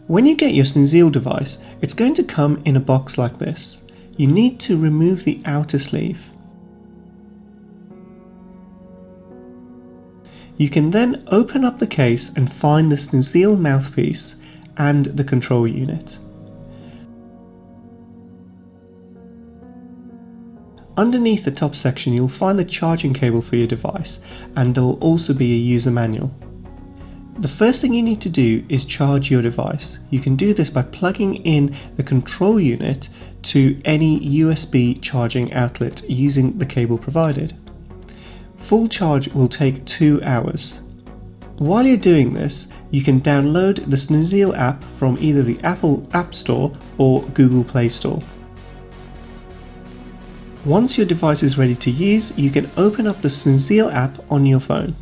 When you get your Snoozeel device, it's going to come in a box like this. You need to remove the outer sleeve. You can then open up the case and find the Snoozeel mouthpiece and the control unit. Underneath the top section you'll find the charging cable for your device, and there will also be a user manual. The first thing you need to do is charge your device. You can do this by plugging in the control unit to any USB charging outlet using the cable provided. Full charge will take 2 hours. While you're doing this, you can download the Snoozeel app from either the Apple App Store or Google Play Store. Once your device is ready to use, you can open up the Snoozeel app on your phone.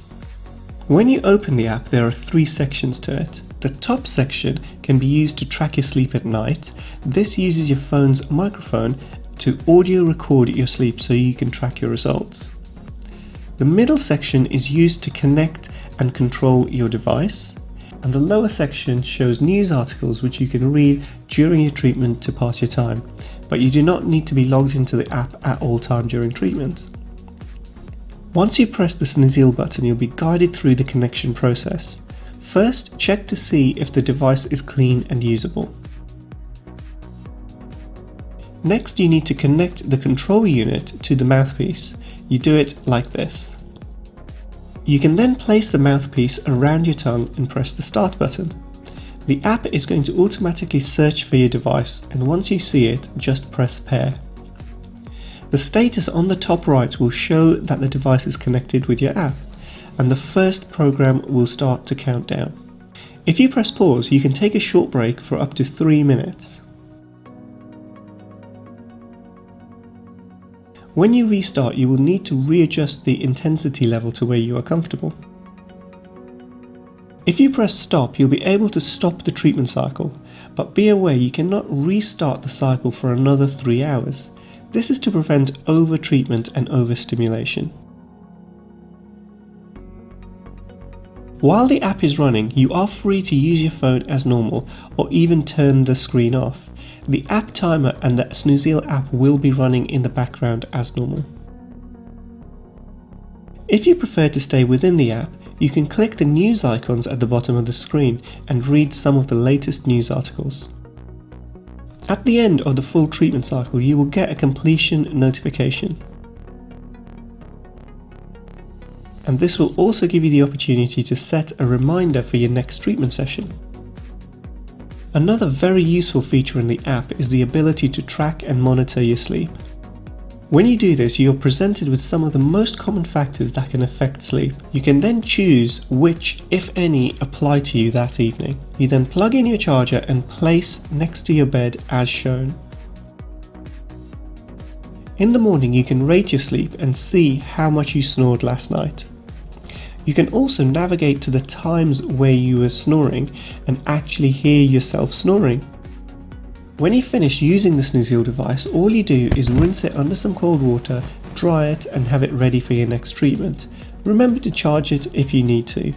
When you open the app, there are 3 sections to it. The top section can be used to track your sleep at night. This uses your phone's microphone to audio record your sleep so you can track your results. The middle section is used to connect and control your device, and the lower section shows news articles which you can read during your treatment to pass your time, but you do not need to be logged into the app at all time during treatment. Once you press the Snoozeel button, you'll be guided through the connection process. First, check to see if the device is clean and usable. Next, you need to connect the control unit to the mouthpiece. You do it like this. You can then place the mouthpiece around your tongue and press the start button. The app is going to automatically search for your device, and once you see it, just press pair. The status on the top right will show that the device is connected with your app, and the first program will start to count down. If you press pause, you can take a short break for up to 3 minutes. When you restart, you will need to readjust the intensity level to where you are comfortable. If you press stop, you'll be able to stop the treatment cycle, but be aware you cannot restart the cycle for another 3 hours. This is to prevent over-treatment and overstimulation. While the app is running, you are free to use your phone as normal or even turn the screen off. The app timer and the Snoozeel app will be running in the background as normal. If you prefer to stay within the app, you can click the news icons at the bottom of the screen and read some of the latest news articles. At the end of the full treatment cycle, you will get a completion notification. And this will also give you the opportunity to set a reminder for your next treatment session. Another very useful feature in the app is the ability to track and monitor your sleep. When you do this, you're presented with some of the most common factors that can affect sleep. You can then choose which, if any, apply to you that evening. You then plug in your charger and place next to your bed as shown. In the morning, you can rate your sleep and see how much you snored last night. You can also navigate to the times where you were snoring and actually hear yourself snoring. When you finish using the Snoozeel device, all you do is rinse it under some cold water, dry it, and have it ready for your next treatment. Remember to charge it if you need to.